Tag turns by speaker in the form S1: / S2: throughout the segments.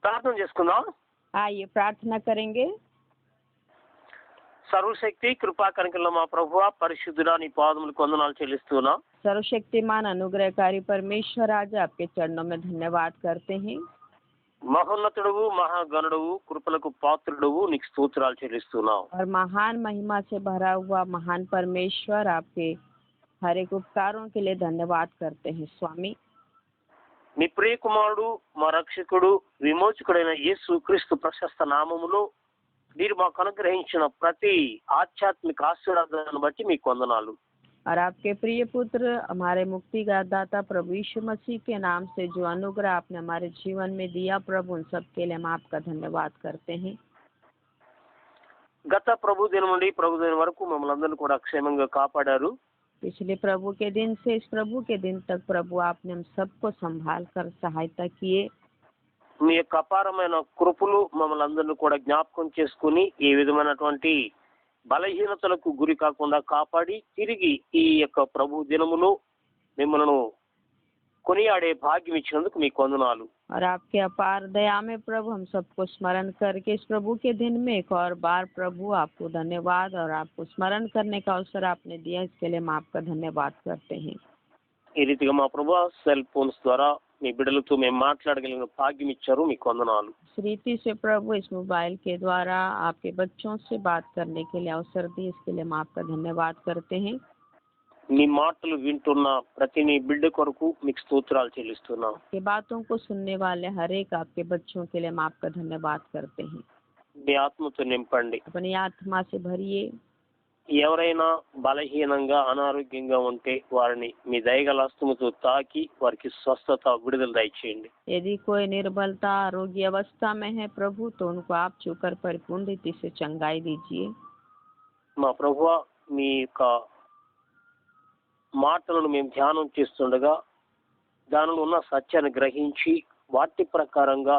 S1: ప్రార్థన చేసుకుందాం.
S2: आइए प्रार्थना करेंगे।
S1: సర్వశక్తి కృపా కనికరంలో మా ప్రభువా పరిశుద్ధుడా నీ పాదములకు వందనాలు చెల్లిస్తున్నాం.
S2: सर्वशक्तिमान अनुग्रहकारी परमेश्वर, आज आपके चरणों में धन्यवाद करते हैं।
S1: మహోన్నతుడవు మహాగణుడవు కృపలకు పాత్రుడవు నీకు స్తోత్రాలు చెల్లిస్తున్నాం.
S2: और महान महिमा से भरा हुआ महान परमेश्वर, आपके हर एक उपकारों के लिए धन्यवाद करते हैं स्वामी।
S1: నీ ప్రియ కుమారుడు మా రక్షకుడు విమోచకుడైన యేసు క్రీస్తు ప్రశస్త నామములో మీరు మాకు అనుగ్రహించిన ప్రతి ఆధ్యాత్మిక ఆశీర్వాదాలను బట్టి మీకు వందనాలు.
S2: और आपके प्रिय पुत्र हमारे मुक्ति का दाता प्रभु यीशु मसीह के नाम से जो अनुग्रह आपने हमारे जीवन में दिया प्रभु, उन सब के लिए हम आपका धन्यवाद करते हैं।
S1: గత ప్రభు దినం నుండి ప్రభు దినం వరకు మమ్మల్ని అందరినీ కూడా క్షేమంగా కాపాడారు.
S2: पिछले प्रभु के दिन से इस प्रभु के दिन तक प्रभु आपने हम सबको संभाल कर सहायता किए।
S1: మీ యొక్క అపారమైన కృపలు మమ్మల్ని అందరినీ కూడా జ్ఞాపకం చేసుకుని ఏ విధమైనటువంటి బలహీనతలకు గురి కాకుండా కాపాడి తిరిగి ఈ యొక్క ప్రభు దినములో మిమ్మల్ని కొనియాడే భాగ్యం ఇచ్చినందుకు మీకు వందనాలు.
S2: और आपके अपार दया में प्रभु हम सबको स्मरण करके इस प्रभु के दिन में एक और बार प्रभु आपको धन्यवाद और आपको स्मरण करने का अवसर आपने दिया, इसके लिए हम आपका धन्यवाद करते हैं।
S1: ఈ రీతిగా మా ప్రభు సెల్ ఫోన్స్ ద్వారా మీ బిడ్డలతో మేము మాట్లాడగలిగిన భాగ్యం ఇచ్చారు, మీకు వందనాలు.
S2: इस रीति से प्रभु इस मोबाइल के द्वारा आपके बच्चों से बात करने के लिए अवसर दिए, इसके लिए हम आपका धन्यवाद करते हैं।
S1: మీ మాటలు వింటున్న ప్రతి నీ బిడ్డ కొరకు మీకు స్తోత్రాలు చెల్లిస్తున్నాం.
S2: आपकी बातों को सुनने वाले हर एक आपके बच्चों के लिए हम आपका धन्यवाद करते हैं।
S1: మీ ఆత్మతో నింపండి.
S2: अपनी आत्मा से भरिए।
S1: ఎవరైనా బలహీనంగా అనారోగ్యంగా ఉంటే వారిని మీ దయగల హస్తముతో తాకి వారికి స్వస్థత విడుదల దయచేయండి.
S2: यदि कोई निर्बलता रोगी अवस्था में है प्रभु, तो उनको आप छूकर परिपूर्ण रीति से चंगाई दीजिए।
S1: మా ప్రభువా మీ యొక్క మాటలను మేము ధ్యానం చేస్తుండగా దానిలో ఉన్న సత్యాన్ని గ్రహించి వాటి ప్రకారంగా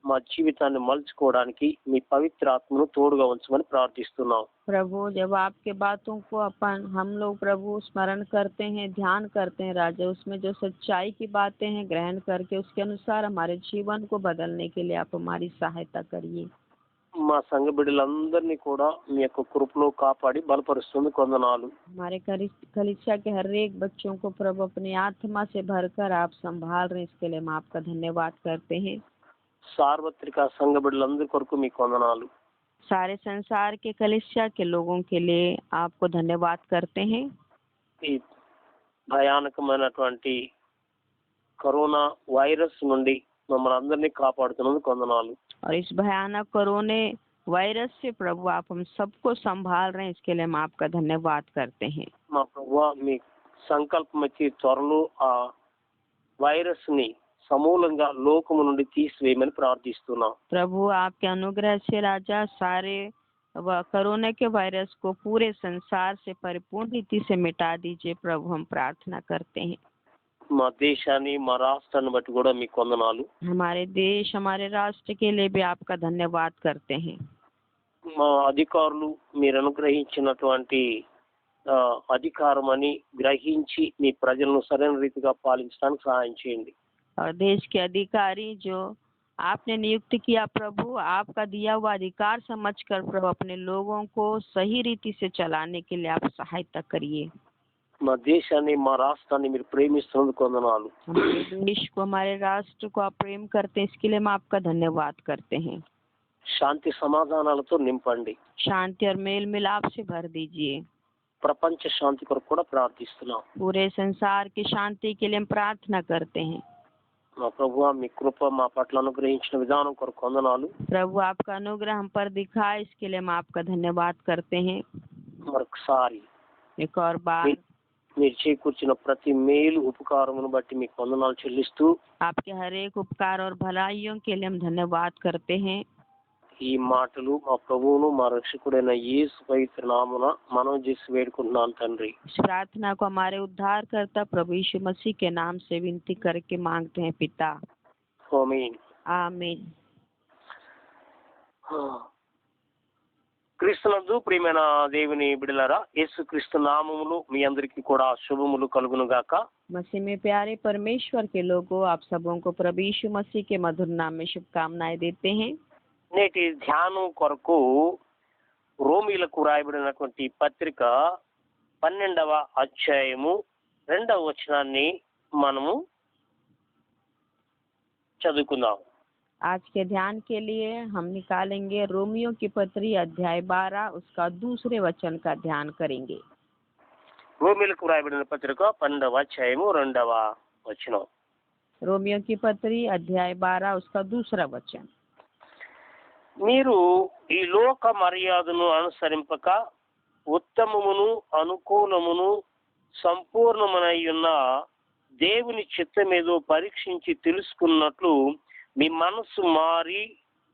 S1: మా జీవితాన్ని మలుచుకోవడానికి మీ పవిత్ర ఆత్మను తోడుగా ఉంచమని ప్రార్థిస్తున్నాం.
S2: प्रभु जब आपके बातों को हम लोग प्रभु स्मरण करते हैं, ध्यान करते हैं राजा, उसमें जो सच्चाई की बातें हैं ग्रहण करके उसके अनुसार हमारे जीवन को बदलने के लिए आप हमारी सहायता करिए।
S1: మా సంఘ బిడ్డలందరినీ కూడా మీ యొక్క కృపలో కాపాడి బలపరుస్తుంది కొందనాలు.
S2: हमारे कलीसिया के हर एक बच्चों को प्रभु अपनी आत्मा से भरकर आप संभाल रहे हैं, इसके लिए हम आपका धन्यवाद करते हैं।
S1: సార్వత్రిక సంఘ బిడ్డలందరి కొరకు మీకు వందనాలు.
S2: सारे संसार के कलीसिया के लोगों के लिए आपको धन्यवाद करते हैं।
S1: ఈ భయానకమైనటువంటి కరోనా వైరస్ నుండి మమ్మల్ని అందరినీ కాపాడుతున్నందుకు వందనాలు.
S2: और इस भयानक कोरोना वायरस से प्रभु आप हम सबको संभाल रहे हैं, इसके लिए हम आपका धन्यवाद करते हैं।
S1: మా ప్రభువా మీ సంకల్పం వచ్చి త్వరలో ఆ వైరస్ ని సమూలంగా లోకము నుండి తీసివేయమని ప్రార్థిస్తున్నాం.
S2: प्रभु आपके अनुग्रह से राजा सारे कोरोना के वायरस को पूरे संसार से परिपूर्ण रीति से मिटा दीजिए प्रभु, हम प्रार्थना करते हैं।
S1: మా దేశాన్ని మా రాష్ట్రాన్ని బట్టి కూడా మీకు వందనాలు.
S2: हमारे देश हमारे राष्ट्र के लिए भी आपका धन्यवाद करते हैं।
S1: మా అధికారులు మీరు అనుగ్రహించినటువంటి అధికారం అని గ్రహించి మీ ప్రజలను సరైన రీతిగా పాలించడానికి సహాయం చేయండి.
S2: और देश के अधिकारी जो आपने नियुक्त किया प्रभु, आपका दिया हुआ अधिकार समझकर प्रभु अपने लोगों को सही रीति से चलाने के लिए आप सहायता करिए।
S1: మా దేశాన్ని మా రాష్ట్రాన్ని మీరు ప్రేమిస్తున్నందుకు వందనాలు.
S2: हमारे देश को हमारे राष्ट्र को आप प्रेम करते हैं, इसके लिए हम आपका धन्यवाद करते हैं।
S1: శాంతి సమాధానాలతో నింపండి.
S2: शांति और मेल मिलाप से भर दीजिए।
S1: ప్రపంచ శాంతి కొరకు కూడా ప్రార్థిస్తున్నాం.
S2: पूरे संसार की शांति के लिए हम प्रार्थना करते हैं।
S1: మా ప్రభువా మీ కృప మా పట్ల అనుగ్రహించిన విధానం కొరకు వందనాలు.
S2: प्रभु आपका अनुग्रह हम पर दिखाए, इसके लिए हम आपका धन्यवाद करते हैं।
S1: మరొకసారి
S2: एक और बार
S1: మీరు చేకూర్చిన ప్రతి మేలు ఉపకారమును బట్టి మీకు వందనాలు చెల్లిస్తూ
S2: आपके हर एक उपकार और भलाइयों के लिए हम धन्यवाद करते हैं।
S1: ఈ మాటలు మా ప్రభువును మా రక్షకుడైన యేసు పవిత్ర నామమున మనవి చేసి వేడుకుంటున్నాను తండ్రి.
S2: इस प्रार्थना को हमारे उद्धारकर्ता प्रभु यीशु मसीह के नाम से विनती करके मांगते हैं पिता,
S1: आमीन.
S2: आमीन।
S1: క్రీస్తునందు ప్రియమైన దేవుని బిడ్డలారా, యేసుక్రీస్తు నామములో మీ అందరికీ కూడా శుభములు కలుగును గాక.
S2: मसीह में प्यारे परमेश्वर के लोगों, आप सबों को प्रभु यीशु मसीह के मधुर नाम में शुभकामनाएं देते हैं।
S1: నేటి ధ్యానం కొరకు రోమీలకు రాయబడినటువంటి పత్రిక 12వ అధ్యాయము 2వ వచనాన్ని మనము చదువుకుందాం.
S2: आज के ध्यान के लिए हम निकालेंगे रोमियो की पत्री अध्याय 12 उसका दूसरे वचन का ध्यान करेंगे।
S1: రోమీలకు రాయబడిన పత్రిక 12వ అధ్యాయము 2వ వచనం.
S2: रोमियो की पत्री अध्याय 12 उसका दूसरा वचन।
S1: మీరు ఈ లోక మర్యాదను అనుసరింపక ఉత్తమమును అనుకూలమును సంపూర్ణమునై ఉన్న దేవుని చిత్తమేదో పరీక్షించి తెలుసుకున్నట్లు మీ మనసు మారి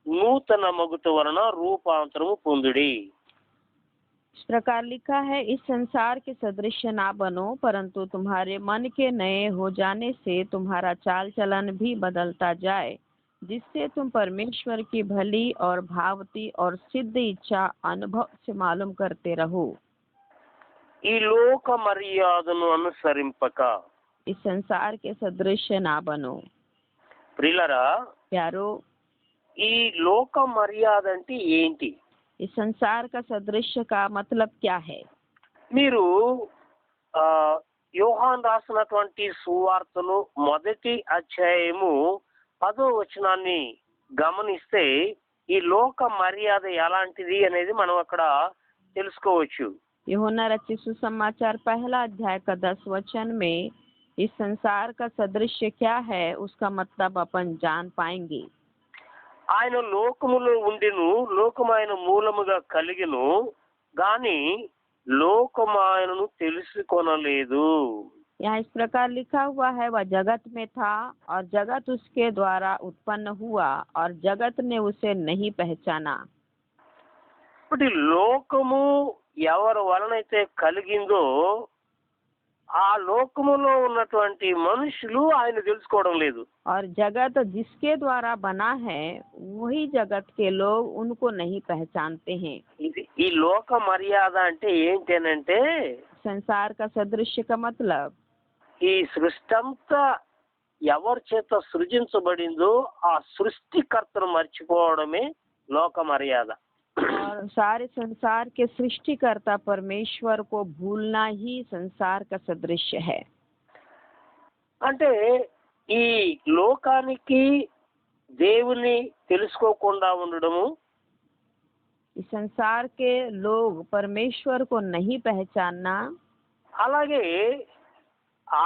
S1: నూతన మగుట వలన రూపాంతరము పొందుడి.
S2: इस प्रकार लिखा है, इस संसार के सदृश ना बनो, परंतु तुम्हारे मन के नए हो जाने से तुम्हारा चाल चलन भी बदलता जाए, जिससे तुम परमेश्वर की भली और भावती और सिद्ध इच्छा अनुभव से मालूम करते रहो।
S1: ఈ లోక మర్యాదను అనుసరింపక.
S2: इस संसार के सदृश ना बनो।
S1: ప్రియులారా,
S2: प्यारो,
S1: ఈ లోక మర్యాద అంటే ఏంటి?
S2: इस संसार का सदृश्य का मतलब क्या है?
S1: మీరు యోహాన్ రాసినటువంటి సువార్తలు 1వ అధ్యాయము 10వ వచనాన్ని గమనిస్తే ఈ లోక మర్యాద ఎలాంటిది అనేది మనం అక్కడ తెలుసుకోవచ్చు.
S2: यूहन्ना रचित सुसमाचार 1 अध्याय का 10 वचन में इस संसार का सदृश्य क्या है उसका मतलब अपन जान पाएंगे।
S1: ఆయన లోకములో ఉండిను, లోకము ఆయన మూలముగా కలిగిను, గాని లోకము ఆయనను తెలుసుకొనలేదు.
S2: यहाँ इस प्रकार लिखा हुआ है, वह जगत में था और जगत उसके द्वारा उत्पन्न हुआ और जगत ने उसे नहीं पहचाना।
S1: ఇప్పుడు లోకము ఎవరి వలనైతే కలిగిందో ఆ లోకములో ఉన్నటువంటి మనుషులు ఆయన తెలుసుకోవడం లేదు.
S2: और जगत जिसके द्वारा बना है वही जगत के लोग उनको नहीं पहचानते हैं।
S1: ఈ లోక మర్యాద అంటే ఏంటనంటే,
S2: संसार का सदृश्य का मतलब
S1: ఈ సృష్టి అంతా ఎవరి చేత సృజించబడిందో ఆ సృష్టికర్తను మర్చిపోవడమే లోక మర్యాద.
S2: और सारे संसार के सृष्टिकर्ता परमेश्वर को भूलना ही संसार का सदृश्य है।
S1: అంటే ఈ లోకానికి దేవుని తెలుసుకోకుండా ఉండడము,
S2: इस संसार के लोग परमेश्वर को नहीं पहचानना,
S1: అలాగే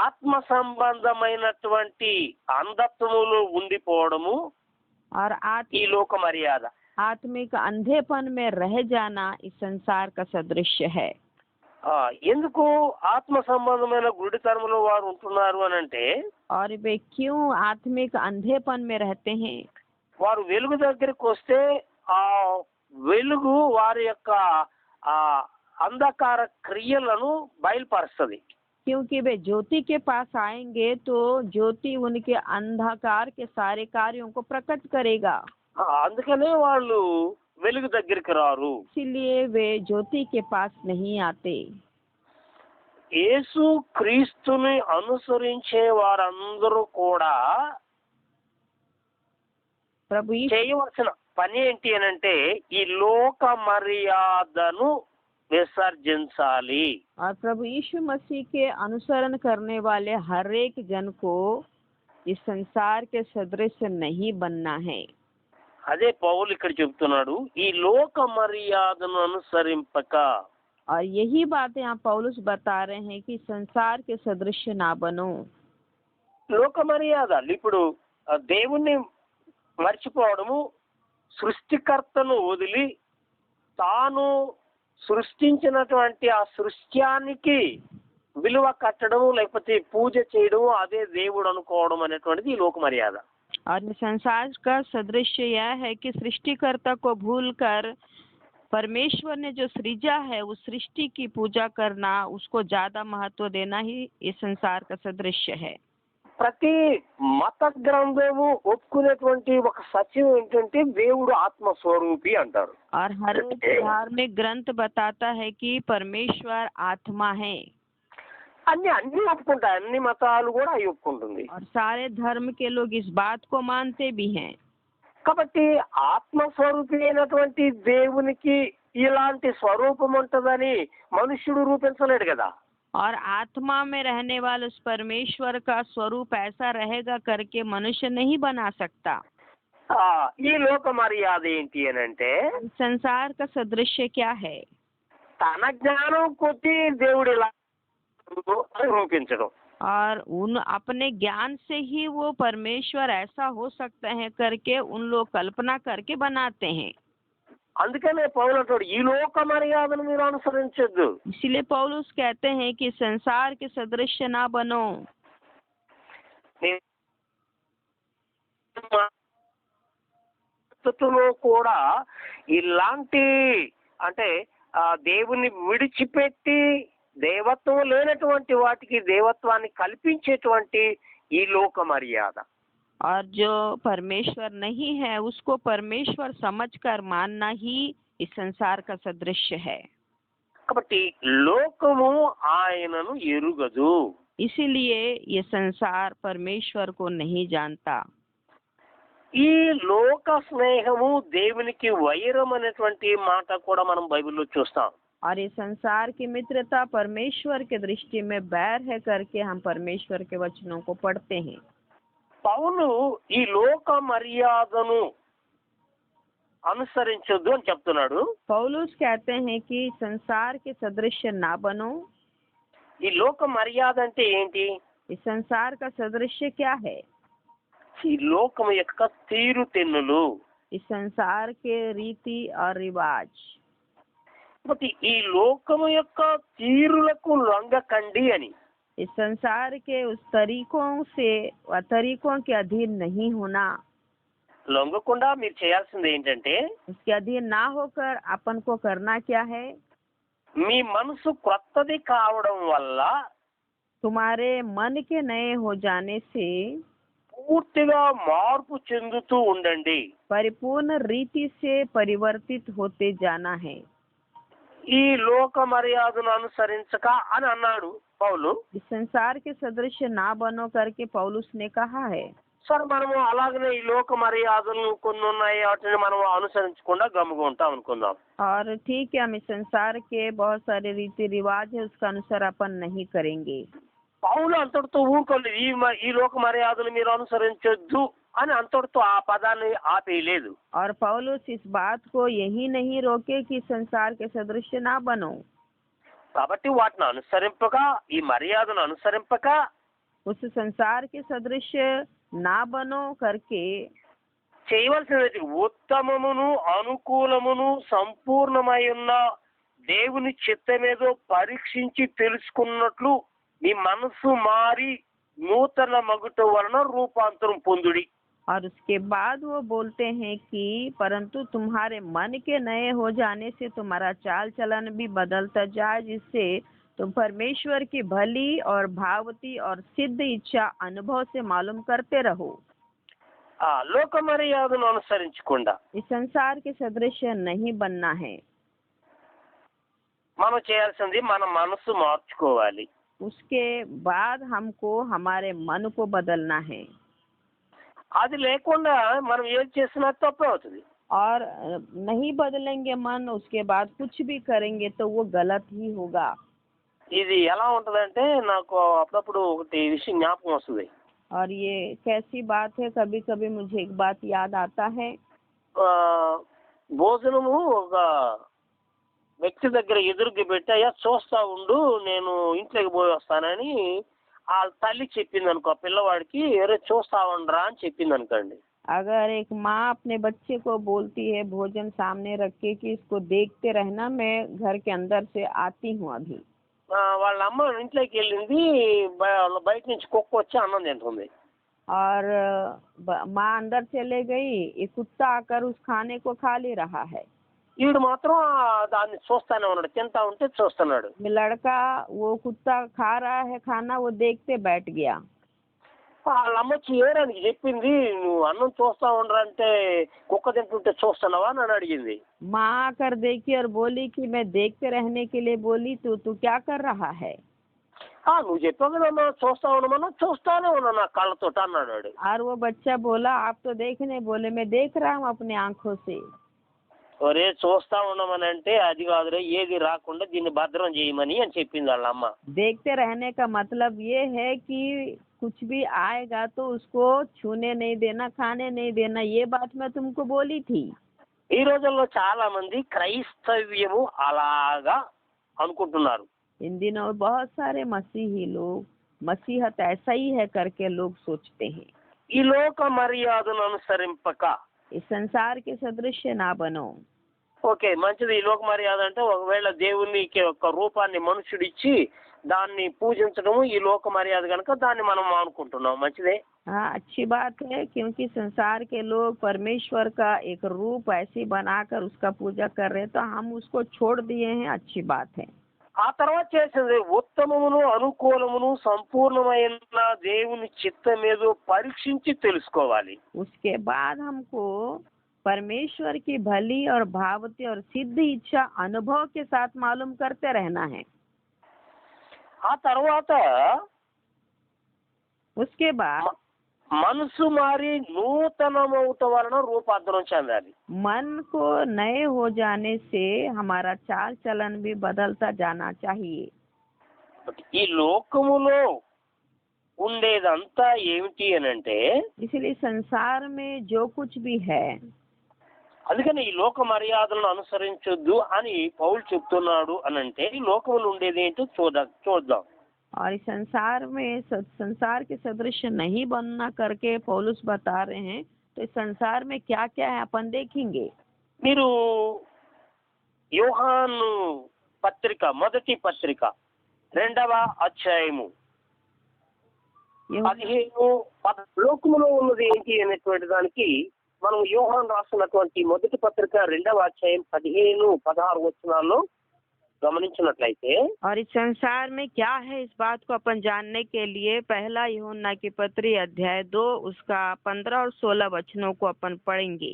S1: ఆత్మ సంబంధమైనటువంటి అంధత్వములో ఉండిపోవడము
S2: और
S1: ఈ లోక మర్యాద.
S2: आत्मिक अंधेपन में रह जाना इस संसार का सदृश्य है।
S1: ఎందుకు ఆత్మ సంబంధమైన గుడితనములో వారు ఉంటున్నారు అని అంటే,
S2: और वे क्यों आत्मिक अंधेपन में रहते हैं?
S1: వారు వెలుగు దగ్గరికి వస్తే ఆ వెలుగు వారి యొక్క ఆ అంధకార క్రియలను బయలుపరుస్తుంది.
S2: क्योंकि वे ज्योति के पास आएंगे तो ज्योति उनके अंधकार के सारे कार्यों को प्रकट करेगा।
S1: అందుకనే వాళ్ళు వెలుగు దగ్గరికి రారు.
S2: इसीलिए वे ज्योति के पास नहीं आते।
S1: యేసు క్రీస్తుని అనుసరించే వారందరూ కూడా
S2: प्रभु यीशु
S1: చేయవలసిన పని ఏంటి అని అంటే, ఈ లోక మర్యాదను విసర్జించాలి.
S2: और प्रभु यीशु मसीह के अनुसरण करने वाले हर एक जन को इस संसार के सदृश नहीं बनना है।
S1: అదే పౌలు ఇక్కడ చెప్తున్నాడు, ఈ లోక మర్యాదను అనుసరింపక.
S2: और यही बात यहाँ पौलुस बता रहे हैं कि संसार के सदृश ना बनो।
S1: లోక మర్యాద ఇప్పుడు దేవుణ్ణి మర్చిపోవడము, సృష్టికర్తను వదిలి తాను సృష్టించినటువంటి ఆ సృష్ట్యానికి విలువ కట్టడం, లేకపోతే పూజ చేయడం, అదే దేవుడు అనుకోవడం అనేటువంటిది ఈ లోక మర్యాద.
S2: और संसार का सदृश्य यह है कि सृष्टिकर्ता को भूलकर परमेश्वर ने जो सृजा है उस सृष्टि की पूजा करना, उसको ज्यादा महत्व देना ही इस संसार का सदृश्य है।
S1: ప్రతి మత గ్రంథము ఒప్పుకునేటువంటి ఒక సత్యం ఏంటంటే దేవుడు ఆత్మస్వరూపి అంటారు.
S2: और हर एक धार्मिक ग्रंथ बताता है कि परमेश्वर आत्मा है
S1: అన్ని ఒప్పుకుంటాయి, అన్ని మతాలు కూడా అవి ఒప్పుకుంటుంది.
S2: और सारे धर्म के लोग इस बात को मानते भी हैं.
S1: కాబట్టి ఆత్మస్వరూపి అయినటువంటి దేవునికి ఇలాంటి స్వరూపం ఉంటుందని మనుష్యుడు రూపించలేడు కదా.
S2: और आत्मा में रहने वाले उस परमेश्वर का स्वरूप ऐसा रहेगा करके मनुष्य नहीं बना सकता.
S1: ఈ లోక మర్యాద ఏంటి అని అంటే
S2: संसार का सदृश्य क्या है?
S1: తన జ్ఞానం కొద్ది దేవుడు ఇలా అని రూపించడం.
S2: और उन अपने ज्ञान से ही वो परमेश्वर ऐसा हो सकता है करके उन लोग कल्पना करके बनाते हैं.
S1: అందుకనే పౌలు అంటాడు ఈ లోక మర్యాదను మీరు అనుసరించొద్దు.
S2: इसलिए पौलुस कहते हैं कि संसार के सदृश्य ना बनो.
S1: పరిస్థితుల్లో కూడా ఇలాంటి అంటే దేవుని విడిచిపెట్టి దేవత్వం లేనటువంటి వాటికి దేవత్వాన్ని కల్పించేటువంటి ఈ లోక మర్యాద.
S2: और जो परमेश्वर नहीं है उसको परमेश्वर समझकर मानना ही इस संसार का सदृश्य है.
S1: కాబట్టి లోకము ఆయనను ఎరుగదు.
S2: इसीलिए ये संसार परमेश्वर को नहीं जानता.
S1: ఈ లోక స్నేహము దేవునికి వైరం అనేటువంటి మాట కూడా మనం బైబిల్లో చూస్తాం.
S2: और ये संसार की मित्रता परमेश्वर के दृष्टि में बैर है करके हम परमेश्वर के वचनों को पढ़ते हैं.
S1: పౌలు ఈ లోక మర్యాదను అనుసరించొద్దు అని చెప్తున్నాడు.
S2: पौलुस कहते हैं कि संसार के सदृश्य ना बनो.
S1: ఈ లోక మర్యాద అంటే ఏంటి?
S2: इस संसार का सदृश्य क्या है?
S1: ఈ లోకం యొక్క తీరుతెన్నులు,
S2: इस संसार के रीति और रिवाज.
S1: కాబట్టి ఈ లోకము యొక్క తీరులకు లొంగకండి అని.
S2: इस संसार के उस तरीकों के अधीन नहीं होना.
S1: లొంగకుండా మీరు చేయాల్సింది ఏంటంటే
S2: उसके अधीन ना होकर अपन को करना क्या है?
S1: మీ మనసు క్రొత్తది కావడం వల్ల
S2: तुम्हारे मन के नए हो जाने से
S1: పూర్తిగా మార్పు చెందుతూ ఉండండి.
S2: परिपूर्ण रीति से परिवर्तित होते जाना है.
S1: ఈ లోక మర్యాదను అనుసరించక అని అన్నాడు పౌలు.
S2: इस संसार के सदृश्य ना बनो करके पौलुस ने कहा है.
S1: సరే మనము అలాగనే ఈ లోక మర్యాదలు కొన్ని ఉన్నాయి వాటిని మనం అనుసరించకుండా గమ్ముగా ఉంటాం అనుకుందాం.
S2: और ठीक है, हम इस संसार के बहुत सारे रीति रिवाज है उसका अनुसार अपन नहीं करेंगे.
S1: పౌలు అంతటితో ఊరుకోలేదు. ఈ లోక మర్యాదలు మీరు అనుసరించొద్దు అని అంతటితో ఆ పదాన్ని ఆపేయలేదు.
S2: और पौलुस इस बात को यही नहीं रोके कि संसार के सदृश्य ना बनो.
S1: కాబట్టి వాటిని అనుసరింపక ఈ మర్యాదను అనుసరింపక
S2: उस संसार के सदृश्य ना बनो करके
S1: చేయవలసినది ఉత్తమమును అనుకూలమును సంపూర్ణమై ఉన్న దేవుని చిత్తమేదో పరీక్షించి తెలుసుకున్నట్లు మీ మనసు మారి నూతన మగుట వలన రూపాంతరం పొందుడి.
S2: और उसके बाद वो बोलते हैं कि परंतु तुम्हारे मन के नए हो जाने से तुम्हारा चाल चलन भी बदलता जाए जिससे तुम परमेश्वर की भली और भावती और सिद्ध इच्छा अनुभव से मालूम करते रहो.
S1: ఆ లోక మర్యాదను అనుసరించకుండా
S2: इस संसार के सदृश्य नहीं बनना है.
S1: మనం చేయాల్సింది మన మనసు మార్చుకోవాలి.
S2: उसके बाद हमको हमारे मन को बदलना है.
S1: అది లేకుండా మనం ఏది చేసినా తప్పే అవుతుంది.
S2: और नहीं बदलेंगे मन उसके बाद कुछ भी करेंगे तो वो गलत ही होगा.
S1: ఇది ఎలా ఉంటదంటే నాకు అప్పుడప్పుడు ఒకటి విషయం జ్ఞాపకం వస్తుంది.
S2: और ये कैसी बात है, कभी कभी मुझे एक बात याद आता है.
S1: భోజనము ఒక వ్యక్తి దగ్గర ఎదురుగా పెట్టాయా చూస్తా ఉండు నేను ఇంట్లోకి పోయి వస్తానని ఆ తల్లి చెప్పింది అనుకో పిల్లవాడికి ఎరే చూస్తా ఉండరా అని చెప్పింది అనుకోండి.
S2: अगर एक माँ अपने बच्चे को बोलती है भोजन सामने रख के कि इसको देखते रहना, मैं घर के अंदर से आती हूँ अभी.
S1: వాళ్ళ అమ్మ ఇంట్లోకి వెళ్ళింది, బయట నుంచి కుక్క వచ్చి అన్నం తింటుంది.
S2: और माँ अंदर चले गई, एक कुत्ता आकर उस खाने को खा ले रहा है.
S1: వీడు మాత్రం దాన్ని చూస్తానే ఉన్నాడు, తింటా ఉంటే చూస్తున్నాడు.
S2: लड़का वो कुत्ता खा रहा है खाना, वो देखते बैठ गया.
S1: వాళ్ళమ్మ వచ్చి ఏరా నీకు చెప్పింది, నువ్వు అన్నం చూస్తా ఉండరంటే కుక్క తింటుంటే చూస్తున్నావా అని అడిగింది.
S2: माँ आकर देखी और बोली कि मैं देखते रहने के लिए बोली, तू क्या कर रहा है?
S1: నువ్వు చెప్పావు కదమ్మా చూస్తా ఉండమన్నా, చూస్తానే ఉన్నా నా కళ్ళతో అన్నాడు వాడు.
S2: और वो बच्चा बोला आप तो देखने बोले, मैं देख रहा हूँ अपनी आंखों से।
S1: ఒరే చూస్తా ఉండమని అంటే అది కాదురే, ఏది రాకుండా దీన్ని భద్రం చేయమని అని చెప్పింది వాళ్ళ అమ్మ.
S2: देखते रहने का मतलब ये है कि कुछ भी आएगा तो उसको छूने नहीं देना, खाने नहीं देना, ये बात मैं तुमको बोली थी।
S1: ఈ రోజుల్లో చాలా మంది క్రైస్తవ్యము అలాగా అనుకుంటున్నారు.
S2: इन दिनों बहुत सारे मसीही लोग मसीहत ऐसा ही है करके लोग सोचते हैं।
S1: ఈ లోక మర్యాదను అనుసరింపక,
S2: इस संसार के सदृश्य ना बनो।
S1: ఓకే మంచిది. ఈ లోక మర్యాద అంటే ఒకవేళ దేవునికి ఒక రూపాన్ని మనుషుడిచ్చి దాన్ని పూజించడము ఈ లోక మర్యాద కనుక దాన్ని మనం అనుకుంటున్నాం, మంచిదే.
S2: हाँ अच्छी बात है, क्योंकि संसार के लोग परमेश्वर का एक रूप ऐसी बनाकर उसका पूजा कर रहे, तो हम उसको छोड़ दिए हैं, अच्छी बात है।
S1: ఆ తర్వాత చేసింది ఉత్తమమును అనుకూలమును సంపూర్ణమైన దేవుని చిత్తం ఏదో పరీక్షించి తెలుసుకోవాలి.
S2: उसके बाद हमको परमेश्वर की भली और भावती और सिद्ध इच्छा अनुभव के साथ मालूम करते रहना है।
S1: ఆ తర్వాత
S2: उसके बाद
S1: మనసు మారి నూతనమవుట వలన రూపాంతరం చెందాలి.
S2: मन को नए हो जाने से हमारा चाल चलन भी बदलता जाना चाहिए।
S1: ఈ లోకములో ఉండేదంతా ఏమిటి అని అంటే,
S2: इसलिए संसार में जो कुछ भी है,
S1: అందుకని ఈ లోక మర్యాదలను అనుసరించొద్దు అని పౌలు చెప్తున్నాడు అని అంటే ఈ లోకములు ఉండేది ఏంటో చూద్దాం.
S2: और इस संसार में संसार के सदृश नहीं बनना करके पौलुस बता रहे हैं, तो इस संसार में क्या क्या है अपन देखेंगे।
S1: మీరు యోహాను పత్రిక మొదటి పత్రిక 2వ అధ్యాయము 15 లోకములో ఉన్నది ఏంటి అనేటువంటి దానికి మనం యోహాను రాస్తున్నటువంటి మొదటి పత్రిక 2వ అధ్యాయం 15-16 వచనాల్లో గమనించినట్లయితే,
S2: और इस संसार में क्या है इस बात को अपन जानने के लिए पहला यूहन्ना की पत्री अध्याय 2 उसका 15 और 16 वचनों को अपन पढ़ेंगे।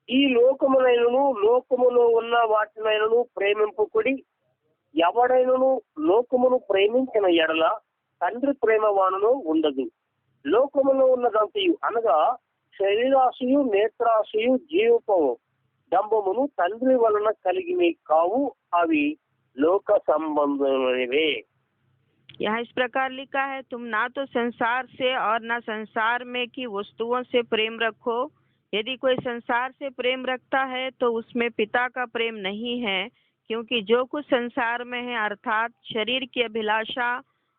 S1: ఈ లోకములైనను లోకములో ఉన్న వాటినైనను ప్రేమింపుకుడి, ఎవడైనను లోకమును ప్రేమించిన ఎడల తండ్రి ప్రేమ వానులో ఉండదు. లోకములో ఉన్నదంతయు అనగా శరీరాశయు నేత్రాశయు జీవపు డంబమును తండ్రి వలన కలిగినవి కావు, అవి లోక సంబంధమైనవే.
S2: यहाँ इस प्रकार लिखा है, तुम ना तो संसार से और ना संसार में की वस्तुओं से प्रेम रखो। यदि कोई संसार से प्रेम रखता है तो उसमें पिता का प्रेम नहीं है, क्योंकि जो कुछ संसार में है अर्थात शरीर की अभिलाषा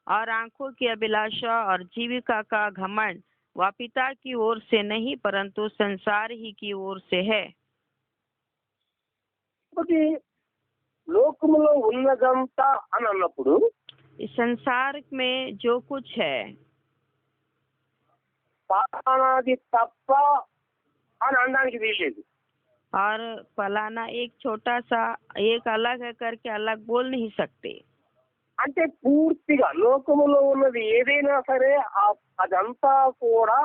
S2: और आंखों की अभिलाषा और जीविका का घमंड वह पिता की ओर से नहीं परंतु संसार ही की ओर से है।
S1: లోకములో ఉన్నదంతా అని అన్నప్పుడు
S2: इस संसार में जो कुछ है
S1: పాపానాది తప్ప అని అనడానికి వీల్లేదు.
S2: और फलाना एक छोटा सा एक अलग है करके अलग बोल नहीं सकते।
S1: అంటే పూర్తిగా లోకములో ఉన్నది ఏదైనా సరే అదంతా కూడా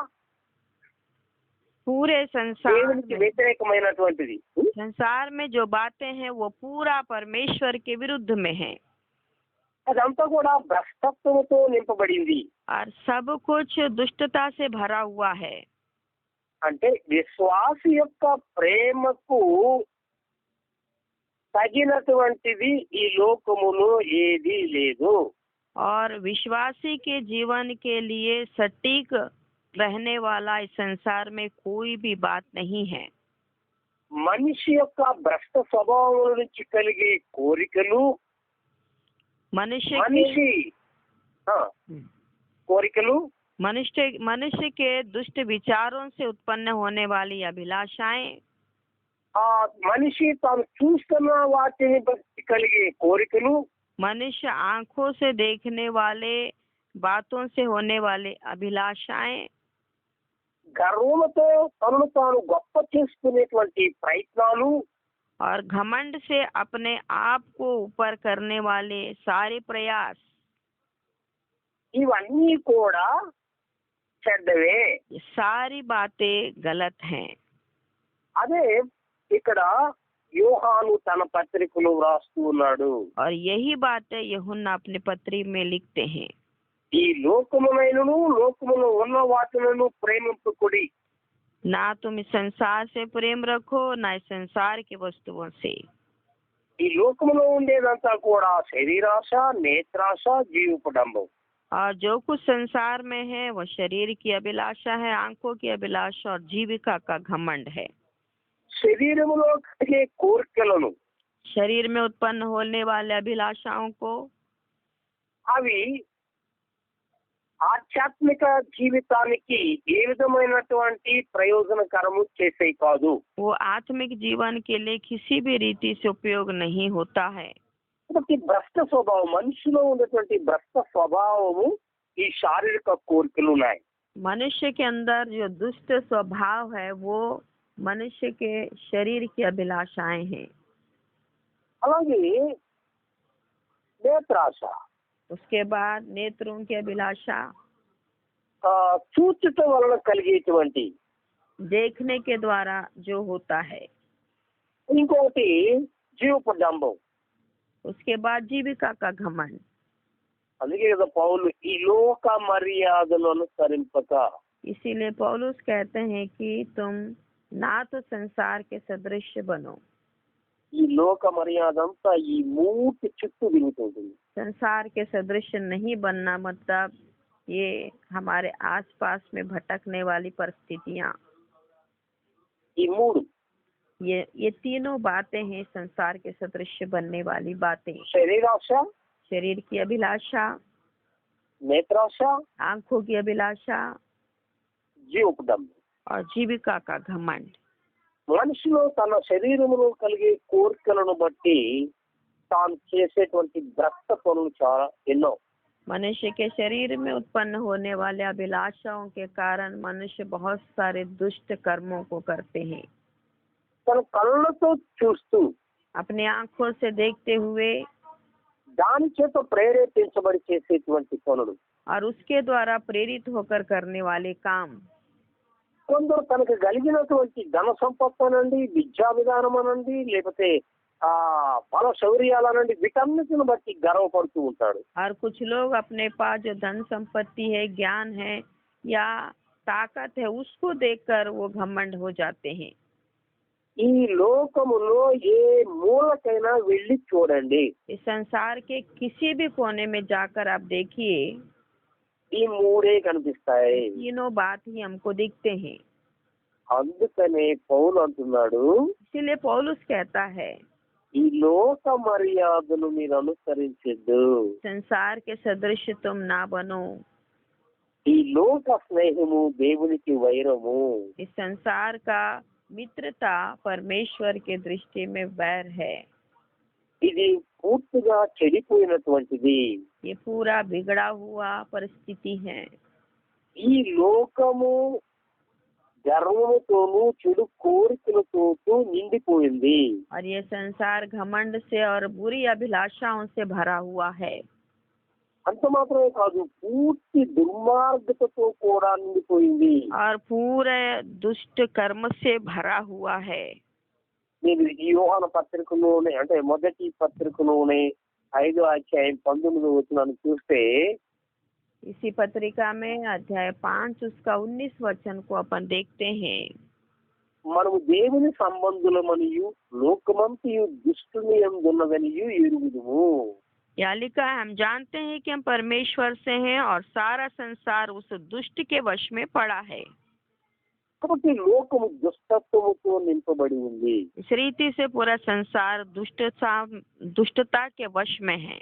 S2: पूरे संसार
S1: దేవునికి వ్యతిరేకమైనటువంటిది.
S2: संसार में जो बातें हैं वो पूरा परमेश्वर के विरुद्ध में है
S1: అదంతా కూడా భ్రష్టత్వంతో నింపబడింది.
S2: और सब कुछ दुष्टता से भरा हुआ है।
S1: అంటే విశ్వాసి యొక్క ప్రేమకు తగినటువంటిది ఈ లోకములో ఏదీ లేదు.
S2: और विश्वासी के जीवन के लिए सटीक रहने वाला इस संसार में कोई भी बात नहीं है।
S1: మనిషి యొక్క భ్రష్ట స్వభావం నుంచి కలిగే కోరికలు
S2: मनुष्य के दुष्ट विचारों से उत्पन्न होने वाली अभिलाषाएं,
S1: మనిషి తాను చూస్తున్న వాటిని బట్టి కలిగే కోరికలు,
S2: मनुष्य आंखों से देखने वाले बातों से होने वाले अभिलाषाएं,
S1: గర్వముతో తనను తాను గొప్ప చేసుకునేటువంటి ప్రయత్నాలు,
S2: और घमंड से अपने आप को ऊपर करने वाले सारे प्रयास,
S1: ఇవన్నీ కూడా చెడ్డవే.
S2: ये सारी बातें गलत हैं।
S1: అదే ఇక్కడ యోహాను తన పత్రికలో వ్రాస్తూ ఉన్నాడు.
S2: और यही बातें यूहन्ना अपने पत्री में लिखते हैं।
S1: ఈ లోకమునైనను లోకములో ఉన్న వాటిలను ప్రేమింపుకుడి.
S2: ना तुम इस संसार से प्रेम रखो, ना इस संसार की वस्तुओं से।
S1: ఈ లోకములో ఉండేదంతా కూడా శరీరాశ, నేత్రాశ, జీవపడంబం.
S2: और जो कुछ संसार में है वो शरीर की अभिलाषा है, आंखों की अभिलाषा और जीविका का घमंड है।
S1: శరీరములో కలిగే కోరికలను
S2: शरीर में उत्पन्न होने वाले अभिलाषाओं को
S1: అవి ఆధ్యాత్మిక జీవితానికి ఏ విధమైనటువంటి ప్రయోజనకరము చేసేవి కాదు.
S2: वो आत्मिक जीवन के लिए किसी भी रीति से उपयोग नहीं होता है।
S1: కాబట్టి భ్రష్ట స్వభావం, మనిషిలో ఉన్నటువంటి భ్రష్ట స్వభావము ఈ శారీరక కోరికలు ఉన్నాయి.
S2: मनुष्य के अंदर जो दुष्ट स्वभाव है वो मनुष्य के शरीर की अभिलाषाएं हैं।
S1: అలాగే నేత్రాశ,
S2: उसके बाद नेत्रों की अभिलाषा,
S1: చూచుట వలన కలిగేటువంటి.
S2: देखने के द्वारा जो होता है।
S1: ఇంకొకటి జీవపడంబం.
S2: उसके बाद जीविका का घमंड।
S1: అందుకే కదా పౌలు ఈ లోక మర్యాదను అనుసరింపక.
S2: इसीलिए पौलुस कहते हैं कि तुम ना तो संसार के सदृश बनो।
S1: ఈ లోక మర్యాద అంతా ఈ మూటి చుట్టూ తిరుగుతుంటుంది.
S2: संसार के सदृश नहीं बनना मतलब ये हमारे आसपास में भटकने वाली परिस्थितियाँ,
S1: ఈ మూడు
S2: ये तीनों बातें हैं संसार के सदृश बनने वाली बातें।
S1: శరీరాశ,
S2: शरीर की अभिलाषा,
S1: నేత్రాశ,
S2: आंखों की अभिलाषा
S1: జీవపడంబం.
S2: और जीविका का घमंड।
S1: మనిషిలో తన శరీరములో కలిగే కోరికలను బట్టి తాను చేసేటువంటి భ్రష్ట పనులు చాలా ఎన్నో.
S2: मनुष्य के शरीर में उत्पन्न होने वाले अभिलाषाओं के कारण मनुष्य बहुत सारे दुष्ट कर्मों को करते हैं।
S1: తన కళ్ళతో చూస్తూ
S2: अपने आंखों से देखते हुए
S1: దాని చేత ప్రేరేపించబడి చేసేటువంటి పనులు.
S2: और उसके द्वारा प्रेरित होकर करने वाले काम।
S1: కొందరు తనకు కలిగినటువంటి ధన సంపత్తు అనండి, విద్యా విధానం అనండి, లేకపోతే బల శౌర్యాలనండి, వీటన్నిటిని బట్టి గర్వపడుతూ ఉంటాడు.
S2: और कुछ लोग अपने पास जो धन संपत्ति है, ज्ञान है या ताकत है उसको देखकर वो घमंड हो जाते हैं।
S1: ఈ లోకములో ఏ మూలకైనా వెళ్ళి చూడండి,
S2: इस संसार के किसी भी कोने में जाकर आप देखिए,
S1: ఈ మూడే కనిపిస్తాయి.
S2: तीनों बात ही हमको दिखते हैं।
S1: అందుకనే పౌలు అంటున్నాడు,
S2: इसीलिए पौलुस कहता है
S1: ఈ లోక మర్యాదను మీరు అనుసరించద్దు.
S2: संसार के सदृश तुम ना बनो।
S1: ఈ లోక స్నేహము దేవునికి వైరము.
S2: इस संसार का मित्रता परमेश्वर के दृष्टि में वैर है।
S1: ఇది పూర్తిగా చెడిపోయినటువంటిది.
S2: ये पूरा बिगड़ा हुआ परिस्थिति है।
S1: ఈ లోకము గర్వముతోనూ చెడు కోరికలతో నిండిపోయింది.
S2: और ये संसार घमंड से और बुरी अभिलाषाओं से भरा हुआ है।
S1: అంత మాత్రమే కాదు, పూర్తి దుర్మార్గతతో కూడా నిండిపోయింది.
S2: और पूरे दुष्ट कर्म से भरा हुआ है।
S1: నేను ఈ యోహాను పత్రికలోనే, అంటే మొదటి పత్రికలోనే 5వ అధ్యాయం 19వ వచనాన్ని చూస్తే,
S2: इसी पत्रिका में अध्याय 5 उसका 19 वचन को अपन देखते हैं।
S1: మనము దేవుని సంబంధులమనియు లోకమంతయు దుష్టుని యందున్నదనియు ఎరుగుదుము.
S2: यहाँ लिखा है, हम जानते हैं कि हम परमेश्वर से हैं और सारा संसार उस दुष्ट के वश में पड़ा है।
S1: కాబట్టి లోకము దుష్టత్వముతో నింపబడి ఉంది.
S2: इस रीति से पूरा संसार दुष्टता के वश में है।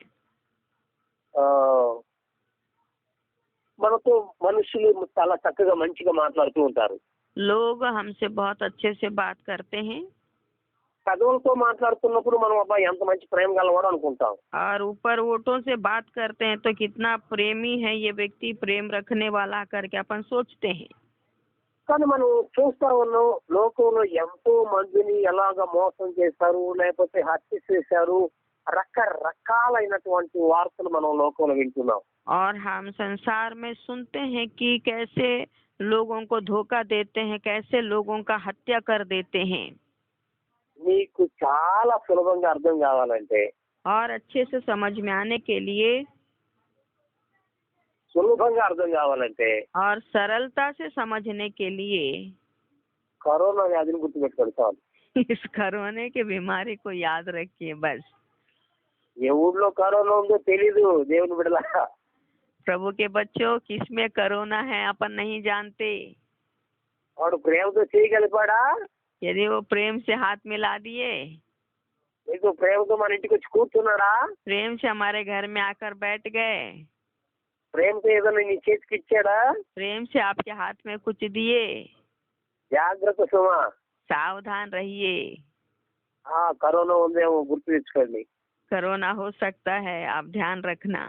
S1: మనతో మనుషులు చాలా చక్కగా మంచిగా మాట్లాడుతూ ఉంటారు.
S2: लोग हमसे बहुत अच्छे से बात करते हैं।
S1: పెదవులతో మాట్లాడుతున్నప్పుడు మనం అబ్బాయి ఎంత మంచి ప్రేమ గలవాడు అనుకుంటాం.
S2: और ऊपर ओठों से बात करते हैं तो कितना प्रेमी है ये व्यक्ति, प्रेम रखने वाला करके अपन सोचते हैं।
S1: కానీ మనం చూస్తా ఉన్నాం, లోకంలో ఎంతో మందిని ఎలాగ మోసం చేశారు, లేకపోతే హత్య చేశారు, రకరకాలైనటువంటి వార్తలు మనం లోకంలో వింటున్నాం.
S2: और हम संसार में सुनते हैं कि कैसे लोगों को धोखा देते हैं, कैसे लोगों का हत्या कर देते हैं।
S1: నీకు చాలా సులభంగా అర్థం కావాలంటే,
S2: और अच्छे से समझ में आने के लिए
S1: సులభంగా అర్థం కావాలంటే
S2: और सरलता से समझने के लिए
S1: కరోనా వ్యాధిని గుర్తుపెట్టుకోండి చాలు.
S2: इस कोरोना की बीमारी को याद रखिए बस।
S1: ఏ ఊళ్ళో కరోనా ఉందో తెలీదు దేవుని బిడ్డలారా.
S2: प्रभु के बच्चों, किसमें कोरोना है अपन नहीं जानते।
S1: వాడు ప్రేమతో చేయగలిపాడా?
S2: यदि वो प्रेम से हाथ मिला दिए,
S1: నీకు ప్రేమతో మన ఇంటికి వచ్చి కూర్చున్నాడా?
S2: प्रेम से हमारे घर में आकर बैठ गए,
S1: ప్రేమతో ఏదైనా నీ చేతికి ఇచ్చాడా?
S2: प्रेम से आपके हाथ में कुछ दिए,
S1: జాగ్రత్త సుమా.
S2: सावधान रहिए।
S1: కరోనా ఉందేమో గుర్తు తెచ్చుకోండి.
S2: कोरोना हो सकता है, आप ध्यान रखना।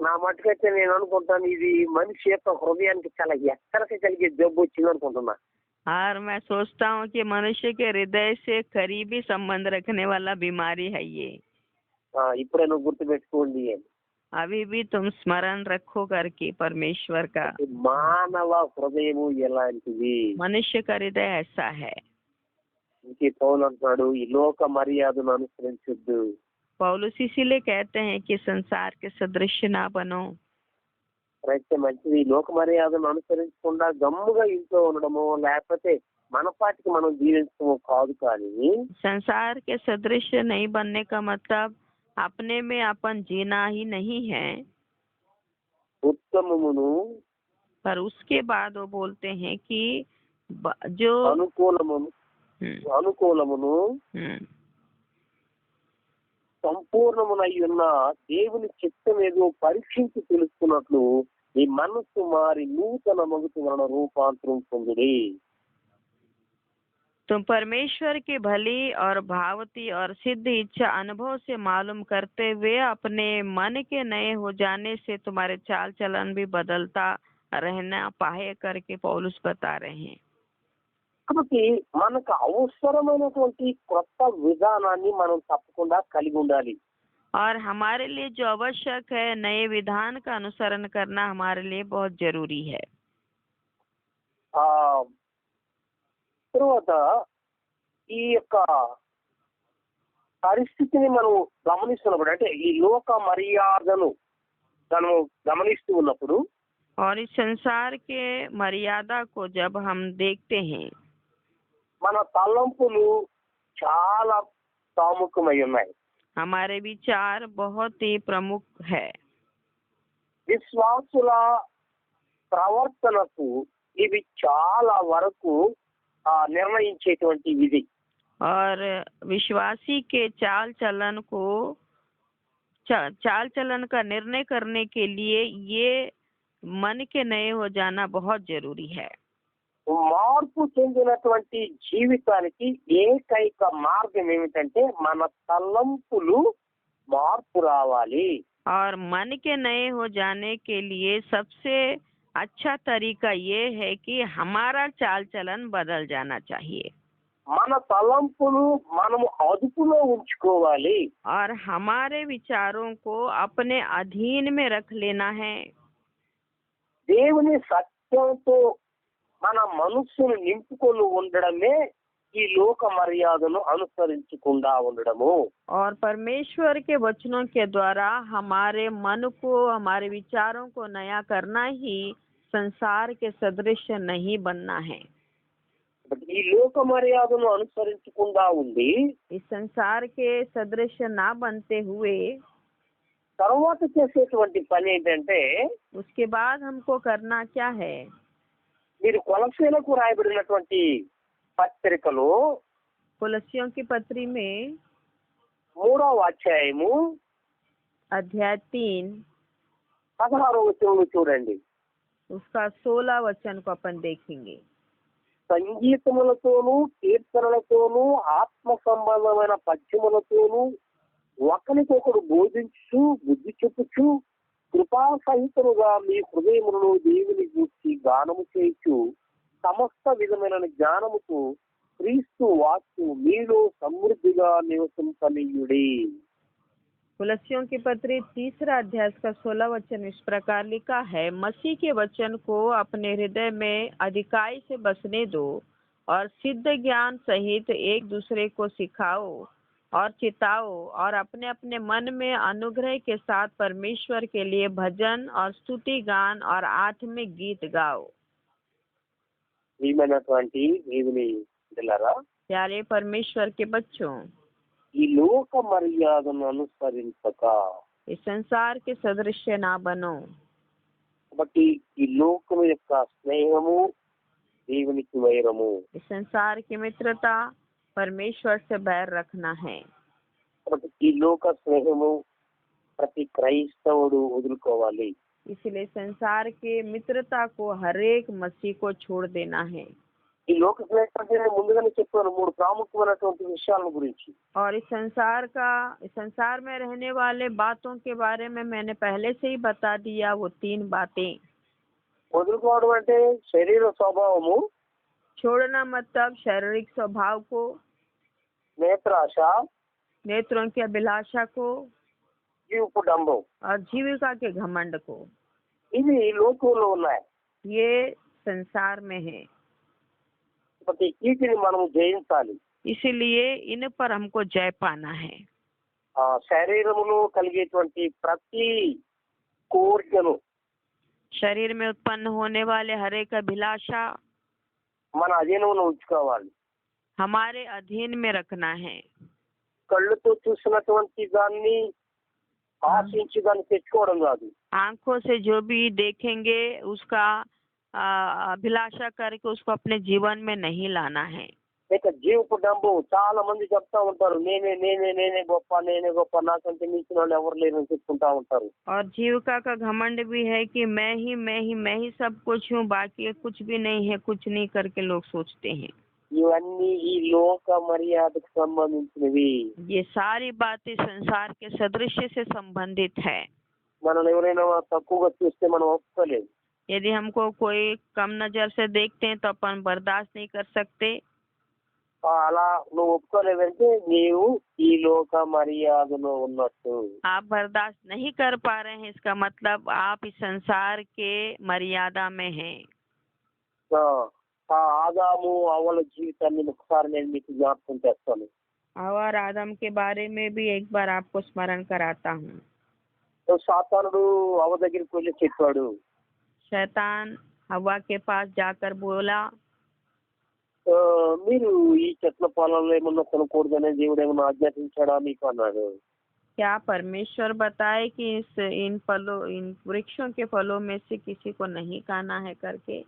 S1: నా మటుకైతే నేను అనుకుంటాను ఇది మనిషి యొక్క హృదయానికి చాలా ఎక్కడికి కలిగే జబ్బు వచ్చింది అనుకుంటున్నా.
S2: और मैं सोचता हूँ कि मनुष्य के हृदय से करीबी संबंध रखने वाला बीमारी है ये।
S1: ఇప్పుడే నువ్వు గుర్తు పెట్టుకోండి.
S2: अभी भी तुम स्मरण रखो करके परमेश्वर का।
S1: మానవ హృదయము ఎలాంటిది?
S2: मनुष्य का हृदय ऐसा है।
S1: ఇంకే పౌలు అంటున్నాడు, ఈ లోక మర్యాదను అనుసరించొద్దు.
S2: पौलुस इसीलिए कहते हैं कि संसार के सदृश्य ना बनो।
S1: అయితే మంచిది. ఈ లోక మర్యాదను అనుసరించకుండా గమ్ముగా ఇంట్లో ఉండడము, లేకపోతే మనపాటికి మనం జీవించడము కాదు. కానీ
S2: संसार के सदृश्य नहीं बनने का मतलब अपने में अपन जीना ही नहीं है।
S1: ఉత్తమమును
S2: पर उसके बाद वो बोलते हैं कि जो
S1: అనుకూలమును సంపూర్ణమునై ఉన్న దేవుని చిత్తం ఏదో పరీక్షించి తెలుసుకున్నట్లు ఈ మనస్సు మారి నూతన మగుతు వలన రూపాంతరం పొందుడి.
S2: तुम परमेश्वर की भली और भावती और सिद्ध इच्छा अनुभव से मालूम करते हुए अपने मन के नए हो जाने से तुम्हारे चाल चलन भी बदलता रहना पाए करके पौलुस बता रहे हैं।
S1: కాబట్టి మనకు అవసరమైనటువంటి కొత్త విధానాన్ని మనం తప్పకుండా కలిగి ఉండాలి.
S2: और हमारे लिए जो आवश्यक है नए विधान का अनुसरण करना हमारे लिए बहुत जरूरी है।
S1: తర్వాత ఈ యొక్క పరిస్థితిని మనం గమనిస్తున్నప్పుడు, అంటే ఈ లోక మర్యాదను మనం గమనిస్తూ ఉన్నప్పుడు,
S2: और इस संसार के मर्यादा को जब हम देखते हैं,
S1: మన తలంపులు చాలా ప్రాముఖ్యమై ఉన్నాయి.
S2: हमारे विचार बहुत ही प्रमुख है।
S1: విశ్వాసుల ప్రవర్తనకు ఇవి చాలా వరకు నిర్ణయించేటువంటి విధి.
S2: और विश्वासी के चाल चलन का निर्णय करने के लिए ये मन के नए हो जाना बहुत जरूरी है।
S1: మార్పు చెందినటువంటి జీవితానికి ఏకైక మార్గం ఏమిటంటే మన తలంపులు మార్పు రావాలి.
S2: और मन के नए हो जाने के लिए सबसे अच्छा तरीका ये है कि हमारा चाल चलन बदल जाना चाहिए।
S1: మన తలంపులు మనము అదుపులో ఉంచుకోవాలి.
S2: और हमारे विचारों को अपने अधीन में रख लेना है।
S1: దేవుని సత్యంతో మన మనస్సును నింపుకొని ఉండడమే ఈ లోక మర్యాదను అనుసరించకుండా ఉండడము.
S2: और परमेश्वर के वचनों के द्वारा हमारे मन को, हमारे विचारों को नया करना ही संसार के सदृश नहीं बनना है।
S1: ఈ లోక మర్యాదను అనుసరించకుండా ఉండి
S2: इस संसार के सदृश ना बनते हुए
S1: తర్వాత చేసేటువంటి పని ఏంటంటే,
S2: उसके बाद हमको करना क्या है?
S1: మీరు కొలస్సీలకు రాయబడినటువంటి పత్రికలో
S2: कुलस्सियों की पत्री में
S1: 3వ అధ్యాయము
S2: अध्याय 3
S1: 16వ వచనంలో చూడండి.
S2: उसका 16 वचन को अपन देखेंगे।
S1: సంగీతములతోనూ కీర్తనలతోనూ ఆత్మ సంబంధమైన పద్యములతోనూ ఒకరికొకడు బోధించు బుద్ధి చెప్పుచు కృపా సహితముగా మీ హృదయములను దేవుని గూర్చి గానము చేయొచ్చు సమస్త విధమైన జ్ఞానముతో క్రీస్తు వాక్కు మీలో సమృద్ధిగా నివసింపనీయుడి.
S2: कुलस्सियों की पत्री 3 अध्याय का 16 वचन इस प्रकार लिखा है, मसीह के वचन को अपने हृदय में अधिकाई से बसने दो और सिद्ध ज्ञान सहित एक दूसरे को सिखाओ और चिताओ और अपने अपने मन में अनुग्रह के साथ परमेश्वर के लिए भजन और स्तुति गान और आत्मिक गीत गाओ।
S1: ప్రియమైనటువంటి దేవుని బిడ్డలారా,
S2: प्यारे परमेश्वर के बच्चों,
S1: ఈ లోక మర్యాదను అనుసరించక,
S2: इस संसार के सदृश्य ना बनो।
S1: కాబట్టి ఈ లోకం యొక్క స్నేహము దేవునికి వైరము।
S2: इस संसार की मित्रता परमेश्वर से बैर रखना है।
S1: కాబట్టి ఈ లోక స్నేహము ప్రతి క్రైస్తవుడు వదులుకోవాలి।
S2: इसलिए संसार के मित्रता को हरेक मसीह को छोड़ देना है।
S1: ఈ లోక స్నేహం అంటే నేను ముందుగానే చెప్పాను 3 ప్రాముఖ్యమైనటువంటి విషయాల గురించి।
S2: और इस संसार में रहने वाले बातों के बारे में मैंने पहले से ही बता दिया, वो 3 बातें।
S1: వదులుకోవడం అంటే శరీర స్వభావము,
S2: छोड़ना मतलब शारीरिक स्वभाव को,
S1: నేత్రాశ,
S2: नेत्रों की अभिलाषा को
S1: జీవపు డంబం,
S2: और जीविका के घमंड को।
S1: ఇవి లోకంలో ఉన్నాయి।
S2: ये संसार में है,
S1: ప్రతి కీర్తిని మనం జయించాలి।
S2: इसलिए इन पर हमको जय पाना है।
S1: శరీరములో కలిగేటువంటి ప్రతి కోరికను
S2: शरीर में उत्पन्न होने वाले हर एक अभिलाषा
S1: మన అధీనంలో ఉంచుకోవాలి।
S2: हमारे अधीन में रखना है।
S1: కళ్ళతో చూసినటువంటి దాన్ని ఆశించి దాన్ని తెచ్చుకోవడం కాదు।
S2: आंखों से जो भी देखेंगे उसका अभिलाषा करके उसको अपने जीवन में नहीं लाना है।
S1: ఇక జీవపు డంబం చాలా మంది చెప్తా ఉంటారు, నేనే నేనే నేనే గొప్ప, నేనే గొప్ప, నాకంటే మించిన వాళ్ళు ఎవరు లేరు అని చెప్పుకుంటా ఉంటారు।
S2: और जीविका का घमंड भी है कि मैं ही सब कुछ हूँ, बाकी कुछ भी नहीं है, कुछ नहीं करके लोग सोचते हैं।
S1: ఇవన్నీ ఈ లోక మర్యాదకు సంబంధించినవి।
S2: ये सारी बातें संसार के सदृश्य से संबंधित है।
S1: మనం ఎవరైనా తక్కువగా చూస్తే మనం ఒప్పుకోలేము।
S2: यदि हमको कोई कम नजर से देखते हैं तो अपन बर्दाश्त नहीं कर सकते।
S1: అలా నువ్వు ఒప్పుకోలేదంటే నీవు ఈ లోక మర్యాదలో ఉన్నట్టు।
S2: आप बर्दाश्त नहीं कर पा रहे हैं, इसका मतलब आप इस संसार के मर्यादा में हैं।
S1: ఆదాము అవల జీవితాన్ని ఒకసారి నేను మీకు జ్ఞాపకం చేస్తాను।
S2: और आदम के बारे में भी एक बार आपको स्मरण कराता हूँ।
S1: సాతానుడు అవ దగ్గరికి వెళ్ళి చెప్పాడు,
S2: शैतान हवा के पास जाकर बोला,
S1: మీరు ఈ చెట్ల పొలంలో ఏమన్నా కొనకూడదనే దేవుడు ఏమన్నా ఆజ్ఞాపించాడా మీకు అన్నాడు।
S2: क्या परमेश्वर बताए कि इन वृक्षों के फलों में से किसी को नहीं खाना है करके?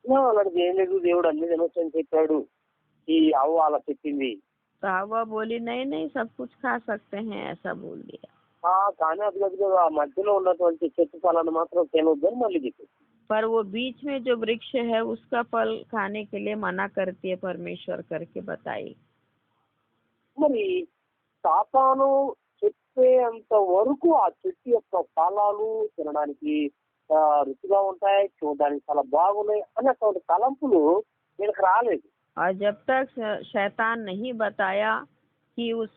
S1: అలాంటిది ఏం లేదు, దేవుడు అన్ని తినొచ్చని చెప్పాడు, ఈ అవ్వ అలా చెప్పింది।
S2: तो हवा बोली, नहीं नहीं सब कुछ खा सकते हैं, ऐसा बोल दिया।
S1: కానీ అది ఆ మధ్యలో ఉన్నటువంటి చెట్టు ఫలాన్ని మాత్రం తినొద్దని మళ్ళీ చెప్పింది।
S2: पर वो बीच में जो वृक्ष है उसका फल खाने के लिए मना करती है परमेश्वर करके बताई।
S1: మరి సాతాను చెప్పేంత వరకు ఆ చెట్టు యొక్క ఫలాలు తినడానికి రుచిగా ఉంటాయి, చూడడానికి చాలా బాగున్నాయి అన్నటువంటి తలంపులు వీళ్ళకి రాలేదు।
S2: और जब तक शैतान नहीं बताया कि उस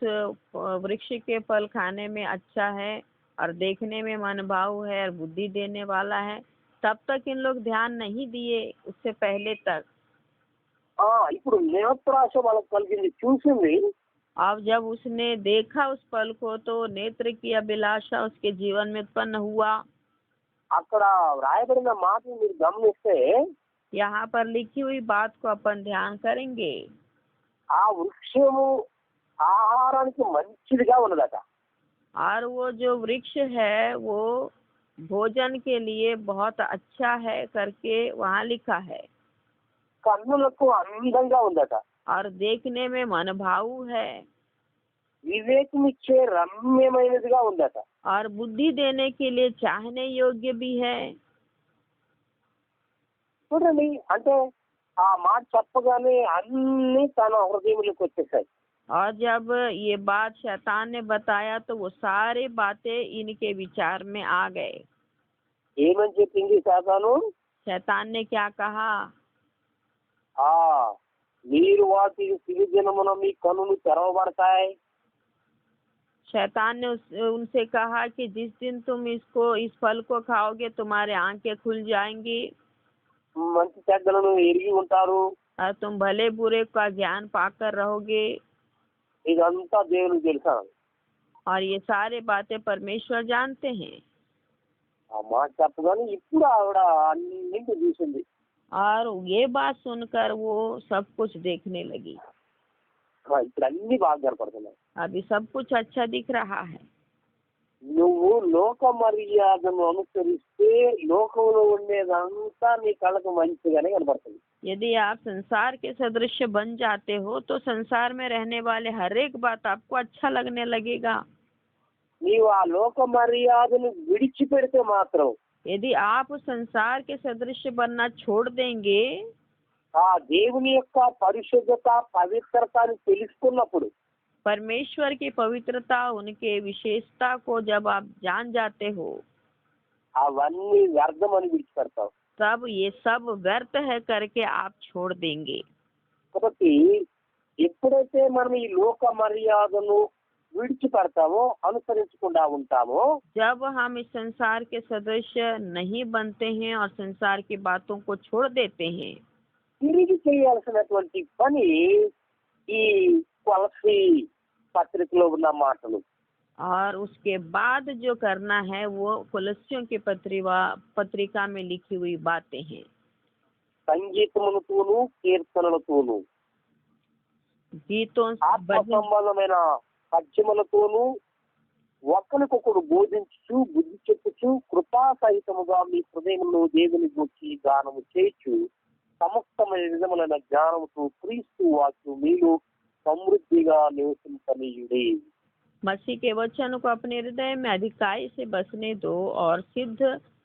S2: वृक्ष के फल खाने में अच्छा है और देखने में मनभाव है और बुद्धि देने वाला है, तब तक इन लोग ध्यान नहीं दिए। उससे पहले तक
S1: ఇప్పుడు నేత్రాశ వాళ్ళకి కలిగింది, చూసింది।
S2: अब जब उसने देखा उस फल को तो नेत्र की अभिलाषा उसके जीवन में उत्पन्न हुआ।
S1: అక్కడ రాయబడిన మాటలు మీరు గమనిస్తే
S2: यहाँ पर लिखी हुई बात को अपन ध्यान करेंगे।
S1: ఆ వృక్షము ఆహారానికి మంచిదిగా ఉన్నదట।
S2: और वो जो वृक्ष है वो भोजन के लिए बहुत अच्छा है करके वहाँ लिखा है।
S1: కన్నులకు అందంగా ఉందట।
S2: और देखने में मनभाऊ है।
S1: వివేకమిచ్చే రమ్యమైనదిగా ఉందట।
S2: और बुद्धि देने के लिए चाहने योग्य भी है।
S1: చూడండి, అంటే ఆ మాట చెప్పగానే అన్ని తన హృదయంలోకి వచ్చేసాయి।
S2: और जब ये बात शैतान ने बताया तो वो सारी बातें इनके विचार में आ गए।
S1: ఏమని చెప్పింది సాతాను?
S2: शैतान ने क्या कहा?
S1: మీరు వాటికి తిరిగినమున మీ కన్నులు తెరవబడతాయి।
S2: शैतान ने उनसे कहा कि जिस दिन तुम इस फल को खाओगे तुम्हारे आंखें खुल जाएंगी
S1: మంచి చెడ్డలను ఎరిగి ఉంటారు.
S2: और तुम भले बुरे का ज्ञान पाकर रहोगे।
S1: ఇదంతా దేవునికి తెలుసా?
S2: और ये सारे बातें परमेश्वर जानते हैं।
S1: ఆ మాట చెప్పగానే ఇప్పుడు ఆవిడ అన్నింటి చూసింది.
S2: और ये बात सुनकर वो सब कुछ देखने लगी।
S1: ఇప్పుడు అన్ని బాగా కనపడుతున్నాయి.
S2: अभी सब कुछ अच्छा दिख रहा है।
S1: నువ్వు లోక మర్యాదను అనుసరిస్తే లోకంలో ఉండేదంతా నీ కళ్ళకు మంచిగానే కనపడుతుంది.
S2: यदि आप संसार के सदृश बन जाते हो तो संसार में रहने वाले हर एक बात आपको अच्छा लगने लगेगा।
S1: నీవు ఆ లోక మర్యాదను విడిచిపెడితే మాత్రం
S2: यदि आप संसार के सदृश बनना छोड़ देंगे
S1: ఆ దేవుని యొక్క పరిశుద్ధత పవిత్రతను తెలుసుకున్నప్పుడు
S2: परमेश्वर की पवित्रता उनके विशेषता को जब आप जान जाते हो
S1: అవన్నీ వ్యర్థమని విడిచిపెడతావు.
S2: तब ये सब व्यर्थ है करके आप छोड़ देंगे।
S1: కాబట్టి ఎప్పుడైతే మనం ఈ లోక మర్యాదను విడిచిపెడతామో అనుసరించకుండా ఉంటామో
S2: जब हम इस संसार के सदस्य नहीं बनते हैं और संसार की बातों को छोड़ देते हैं
S1: తిరిగి చేయాల్సినటువంటి పని ఈ కొలసి పత్రికలో ఉన్న మాటలు.
S2: और उसके बाद जो करना है वो कुलस्सियों की पत्रिका में लिखी हुई बातें हैं।
S1: సంగీతములతోనూ కీర్తనలతోనూ
S2: गीतों
S1: ఆత్మ సంబంధమైన పద్యములతోనూ ఒకరికొకరు బోధించుచు బుద్ధి చెప్పుచు కృపా సహితముగా మీ హృదయంలో దేవుని గూర్చి గానము చేయొచ్చు సమస్తమైన విధములైన జ్ఞానముతో క్రీస్తు వాక్యం మీలో సమృద్ధిగా నివసింపనీయుడే.
S2: मसीह के वचन को अपने हृदय में अधिकाई से बसने दो और सिद्ध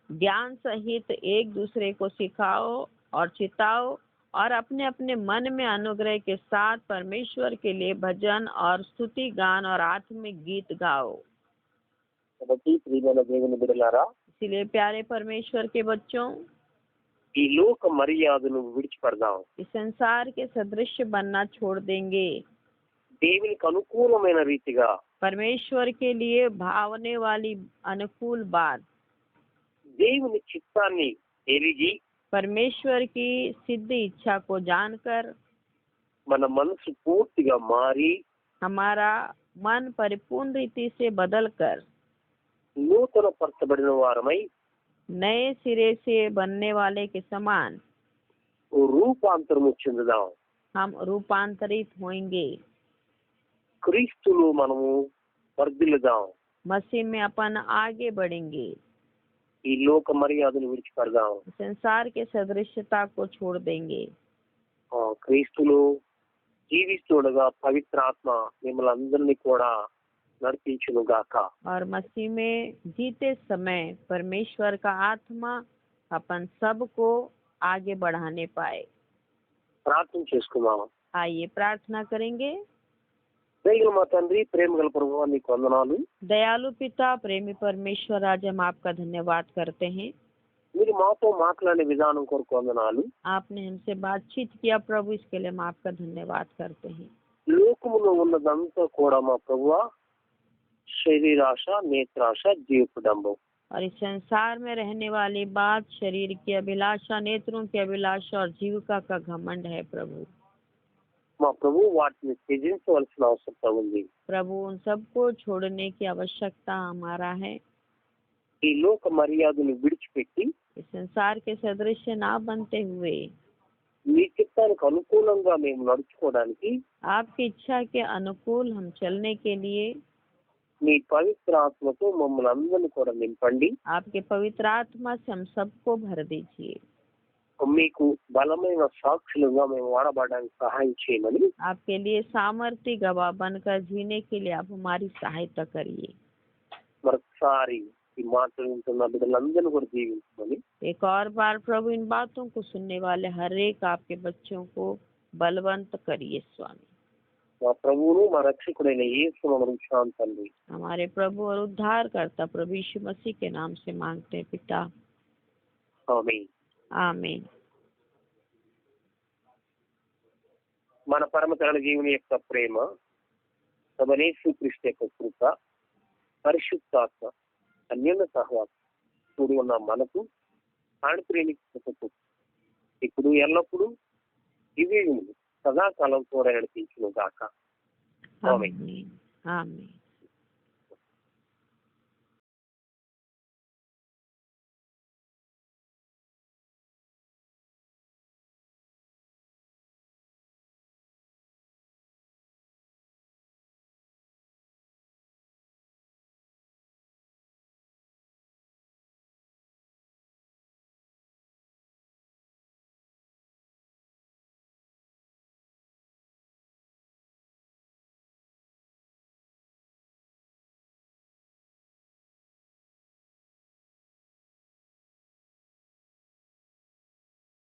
S2: ज्ञान सहित एक दूसरे को सिखाओ और चिताओ और अपने अपने मन में अनुग्रह के साथ परमेश्वर के लिए भजन और स्तुति गान और आत्मिक गीत गाओ।
S1: కాబట్టి ప్రియమైన దేవుని బిడ్డలారా,
S2: इसलिए प्यारे परमेश्वर के बच्चों
S1: ఈ లోక మర్యాదను విడిచిపెడదాం.
S2: इस संसार के सदृश बनना छोड़ देंगे।
S1: దేవునికి అనుకూలమైన రీతిగా
S2: परमेश्वर के लिए भावने वाली अनुकूल बात
S1: దేవుని చిత్తాన్ని ఎరిగి
S2: परमेश्वर की सिद्ध इच्छा को जानकर
S1: మన మనసు పూర్తిగా మారి
S2: हमारा मन परिपूर्ण रीति से बदलकर
S1: నూతన పరచబడిన వారమై
S2: नए सिरे से बनने वाले के समान
S1: రూపాంతరము చెందుదాం.
S2: हम रूपांतरित होंगे।
S1: క్రీస్తులో మనము వర్ధిల్లుదాం.
S2: मसीह में अपन आगे बढ़ेंगे।
S1: ఈ లోక మర్యాదను విడిచిపెడదాం.
S2: संसार के सदृश्यता को छोड़ देंगे।
S1: క్రీస్తులో జీవిస్తుండగా పవిత్ర ఆత్మ మిమ్మల్ని అందరినీ కూడా నడిపించును గాక.
S2: और मसीह में जीते समय परमेश्वर का आत्मा अपन सबको आगे बढ़ाने पाए।
S1: ప్రార్థన చేసుకుందాం.
S2: आइए प्रार्थना करेंगे।
S1: దయగల మా తండ్రి, ప్రేమ గల ప్రభువా, నీకు వందనాలు.
S2: दयालु पिता प्रेमी परमेश्वर आज हम आपका धन्यवाद करते हैं।
S1: మీరు మాతో మాట్లాడే విధానం కొరకు వందనాలు.
S2: आपने हमसे बातचीत किया प्रभु, इसके लिए हम आपका धन्यवाद करते हैं।
S1: లోకములో ఉన్నదంతా కూడా మా ప్రభువా శరీరాశ, నేత్రాశ, జీవపుడంబం.
S2: और इस संसार में रहने वाली बात शरीर की अभिलाषा, नेत्रों की अभिलाषा और जीविका का घमंड है प्रभु।
S1: మా ప్రభు వాటిని త్యజించవలసిన అవసరం ఉంది.
S2: प्रभु उन सबको छोड़ने की आवश्यकता हमारा है।
S1: ఈ లోక మర్యాదను విడిచిపెట్టి
S2: इस संसार के सदृश ना बनते हुए
S1: మీ చిత్తానికి అనుకూలంగా మేము నడుచుకోవడానికి
S2: आपकी इच्छा के अनुकूल हम चलने के लिए
S1: మీ పవిత్ర ఆత్మతో మమ్మల్ని అందరినీ కూడా నింపండి.
S2: आपके पवित्र आत्मा से हम सबको भर दीजिए।
S1: మీకు బలమైన సాక్షులుగా మేము వాడబడడానికి సహాయం చేయమని
S2: आपके लिए सामर्थ्य गवाह बनकर जीने के लिए आप हमारी सहायता करिए।
S1: మరొకసారి ఈ మాటలు వింటున్న బిడ్డలందరినీ కూడా దీవించమని
S2: एक और बार प्रभु इन बातों को सुनने वाले हर एक आपके बच्चों को बलवंत करिए स्वामी।
S1: మా ప్రభువును మా రక్షకుడైన యేసు నామమున తండ్రి.
S2: हमारे प्रभु और उद्धारकर्ता प्रभु यीशु मसीह के नाम से मांगते हैं पिता,
S1: ఆమేన్.
S2: आमीन।
S1: మన పరమ తండ్రి జీవుని యొక్క ప్రేమ, ప్రభువైన యేసు క్రీస్తు యొక్క కృప, పరిశుద్ధాత్మ అన్యోన్య సహవాసం కూడి ఉన్న మనకు ప్రాణప్రేమి ఇప్పుడు ఎల్లప్పుడూ ఇవే సదాకాలం కూడా నడిపించును గాక. ఆమేన్.
S2: आमीन आमीन।